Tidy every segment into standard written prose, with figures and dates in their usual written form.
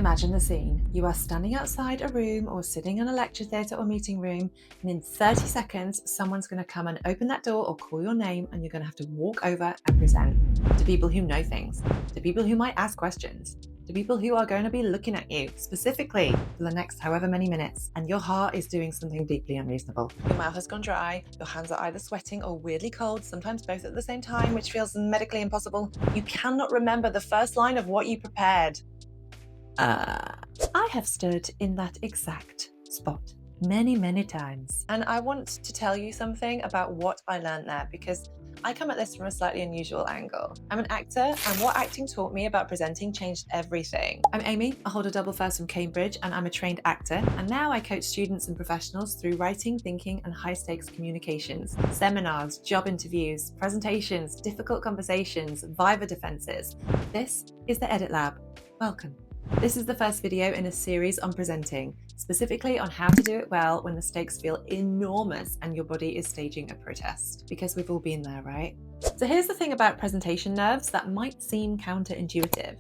Imagine the scene. You are standing outside a room or sitting in a lecture theatre or meeting room, and in 30 seconds, someone's going to come and open that door or call your name, and you're going to have to walk over and present to people who know things, to people who might ask questions, to people who are going to be looking at you specifically for the next however many minutes, and your heart is doing something deeply unreasonable. Your mouth has gone dry, your hands are either sweating or weirdly cold, sometimes both at the same time, which feels medically impossible. You cannot remember the first line of what you prepared. I have stood in that exact spot many times. And I want to tell you something about what I learned there, because I come at this from a slightly unusual angle. I'm an actor, and what acting taught me about presenting changed everything. I'm Amy, I hold a double first from Cambridge, and I'm a trained actor. And now I coach students and professionals through writing, thinking, and high-stakes communications, seminars, job interviews, presentations, difficult conversations, Viva defenses. This is the Edit Lab. Welcome. This is the first video in a series on presenting, specifically on how to do it well when the stakes feel enormous and your body is staging a protest. Because we've all been there, right? So here's the thing about presentation nerves that might seem counterintuitive.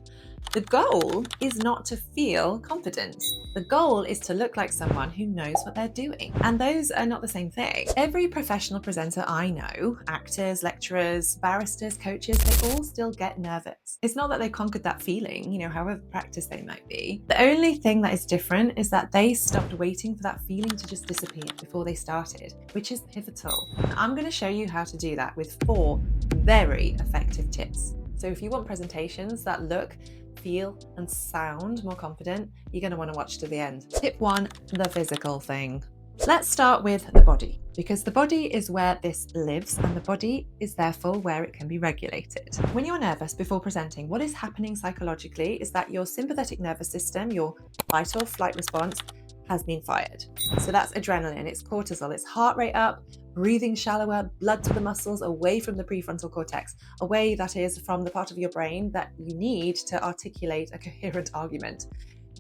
The goal is not to feel confident. The goal is to look like someone who knows what they're doing. And those are not the same thing. Every professional presenter I know, actors, lecturers, barristers, coaches, they all still get nervous. It's not that they conquered that feeling, however practiced they might be. The only thing that is different is that they stopped waiting for that feeling to just disappear before they started, which is pivotal. I'm going to show you how to do that with 4 very effective tips. So if you want presentations that look, feel and sound more confident, you're going to want to watch to the end. Tip 1, the physical thing. Let's start with the body, because the body is where this lives and the body is therefore where it can be regulated. When you're nervous before presenting, what is happening psychologically is that your sympathetic nervous system, your fight or flight response, has been fired. So that's adrenaline, it's cortisol, it's heart rate up, breathing shallower, blood to the muscles, away from the prefrontal cortex, away, that is, from the part of your brain that you need to articulate a coherent argument.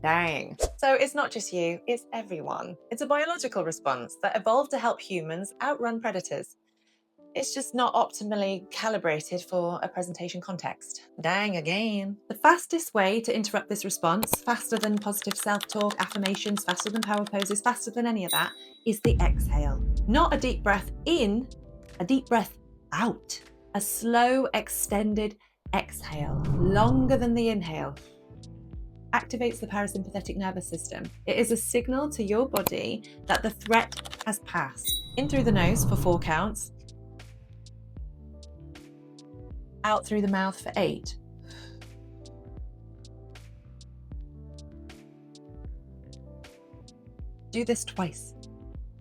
Dang. So it's not just you, it's everyone. It's a biological response that evolved to help humans outrun predators. It's just not optimally calibrated for a presentation context. Dang again. The fastest way to interrupt this response, faster than positive self-talk, affirmations, faster than power poses, faster than any of that, is the exhale. Not a deep breath in, a deep breath out. A slow, extended exhale, longer than the inhale. Activates the parasympathetic nervous system. It is a signal to your body that the threat has passed. In through the nose for 4 counts. Out through the mouth for 8. Do this twice.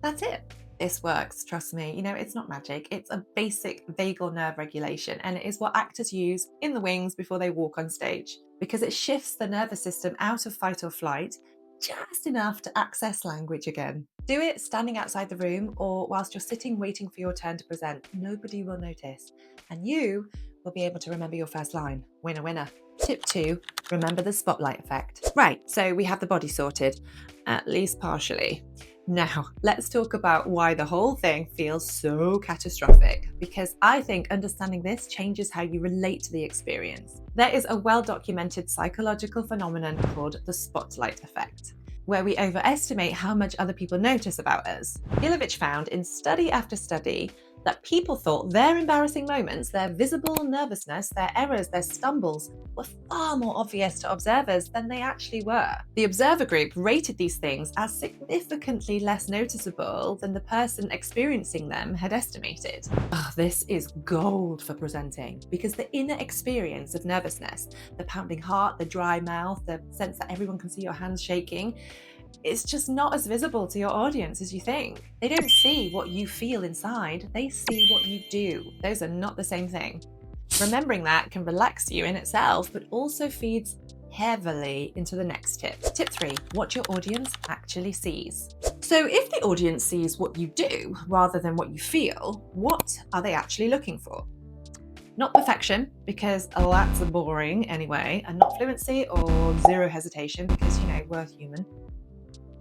That's it. This works, trust me. It's not magic. It's a basic vagal nerve regulation, and it is what actors use in the wings before they walk on stage, because it shifts the nervous system out of fight or flight just enough to access language again. Do it standing outside the room or whilst you're sitting waiting for your turn to present. Nobody will notice, and you will be able to remember your first line. Winner, winner. Tip 2, remember the spotlight effect. Right, so we have the body sorted, at least partially. Now, let's talk about why the whole thing feels so catastrophic, because I think understanding this changes how you relate to the experience. There is a well-documented psychological phenomenon called the spotlight effect, where we overestimate how much other people notice about us. Gilovich found in study after study that people thought their embarrassing moments, their visible nervousness, their errors, their stumbles were far more obvious to observers than they actually were. The observer group rated these things as significantly less noticeable than the person experiencing them had estimated. This is gold for presenting, because the inner experience of nervousness, the pounding heart, the dry mouth, the sense that everyone can see your hands shaking, it's just not as visible to your audience as you think. They don't see what you feel inside, they see what you do. Those are not the same thing. Remembering that can relax you in itself, but also feeds heavily into the next tip. Tip 3, what your audience actually sees. So if the audience sees what you do rather than what you feel, what are they actually looking for? Not perfection, because that's boring anyway, and not fluency or zero hesitation, because, we're human.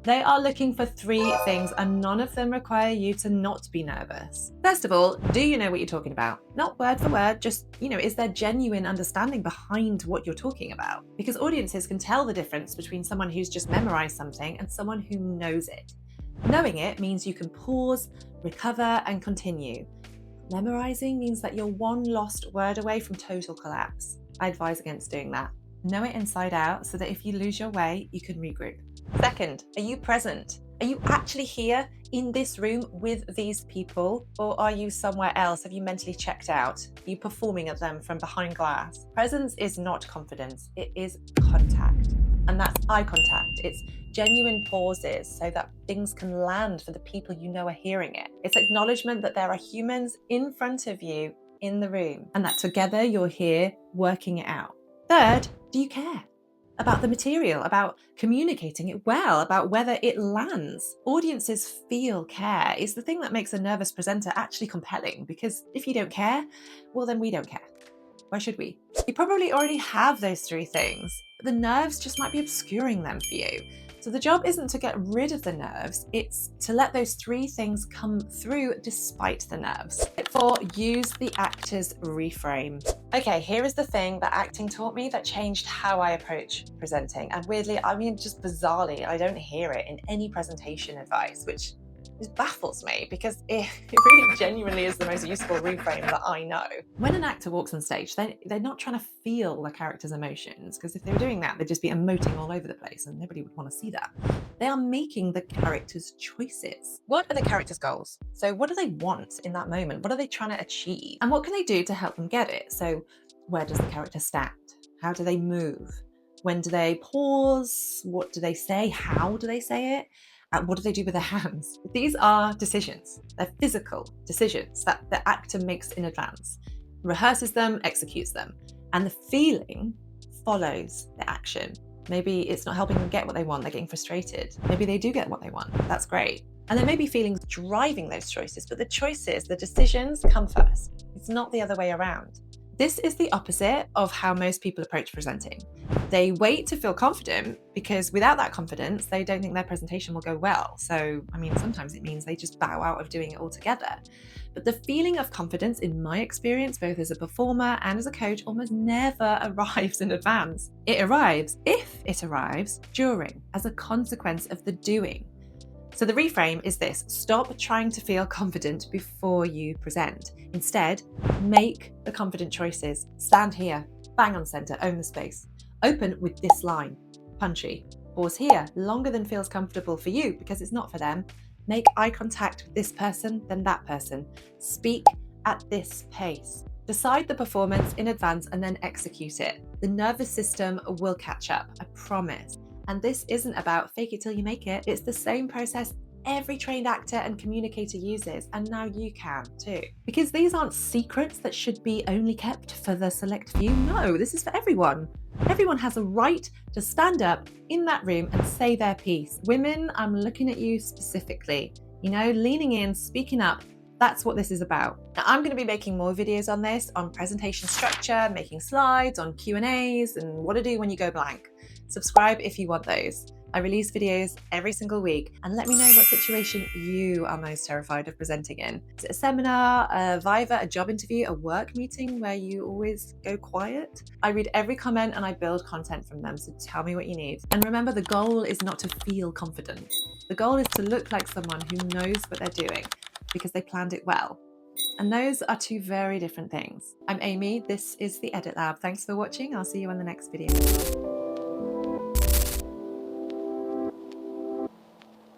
They are looking for 3 things, and none of them require you to not be nervous. First of all, do you know what you're talking about? Not word for word, just, is there genuine understanding behind what you're talking about? Because audiences can tell the difference between someone who's just memorized something and someone who knows it. Knowing it means you can pause, recover, and continue. Memorizing means that you're one lost word away from total collapse. I advise against doing that. Know it inside out so that if you lose your way, you can regroup. Second, are you present? Are you actually here in this room with these people, or are you somewhere else? Have you mentally checked out? Are you performing at them from behind glass? Presence is not confidence, it is contact. And that's eye contact. It's genuine pauses so that things can land for the people you know are hearing it. It's acknowledgement that there are humans in front of you in the room and that together you're here working it out. Third, do you care about the material, about communicating it well, about whether it lands? Audiences feel care. It's the thing that makes a nervous presenter actually compelling, because if you don't care, well, then we don't care. Why should we? You probably already have those 3 things, but the nerves just might be obscuring them for you. So the job isn't to get rid of the nerves, it's to let those 3 things come through despite the nerves. Tip 4, use the actor's reframe. Okay, here is the thing that acting taught me that changed how I approach presenting. And weirdly, just bizarrely, I don't hear it in any presentation advice, which just baffles me, because it really genuinely is the most useful reframe that I know. When an actor walks on stage, they're not trying to feel the character's emotions, because if they were doing that, they'd just be emoting all over the place and nobody would want to see that. They are making the character's choices. What are the character's goals? So what do they want in that moment? What are they trying to achieve? And what can they do to help them get it? So where does the character stand? How do they move? When do they pause? What do they say? How do they say it? What do they do with their hands? These are decisions. They're physical decisions that the actor makes in advance, rehearses them, executes them, and the feeling follows the action. Maybe it's not helping them get what they want, they're getting frustrated. Maybe they do get what they want, that's great. And there may be feelings driving those choices, but the choices, the decisions come first. It's not the other way around. This is the opposite of how most people approach presenting. They wait to feel confident because without that confidence, they don't think their presentation will go well. So, sometimes it means they just bow out of doing it altogether. But the feeling of confidence, in my experience, both as a performer and as a coach, almost never arrives in advance. It arrives, if it arrives, during, as a consequence of the doing. So the reframe is this: stop trying to feel confident before you present. Instead, make the confident choices. Stand here, bang on center, own the space. Open with this line, punchy. Pause here, longer than feels comfortable for you because it's not for them. Make eye contact with this person, then that person. Speak at this pace. Decide the performance in advance and then execute it. The nervous system will catch up, I promise. And this isn't about fake it till you make it. It's the same process every trained actor and communicator uses, and now you can too. Because these aren't secrets that should be only kept for the select few. No, this is for everyone. Everyone has a right to stand up in that room and say their piece. Women, I'm looking at you specifically. Leaning in, speaking up. That's what this is about. Now, I'm going to be making more videos on this, on presentation structure, making slides, on Q&As, and what to do when you go blank. Subscribe if you want those. I release videos every single week, and let me know what situation you are most terrified of presenting in. Is it a seminar, a Viva, a job interview, a work meeting where you always go quiet? I read every comment and I build content from them, so tell me what you need. And remember, the goal is not to feel confident. The goal is to look like someone who knows what they're doing because they planned it well. And those are 2 very different things. I'm Amy, this is the Edit Lab. Thanks for watching, I'll see you on the next video.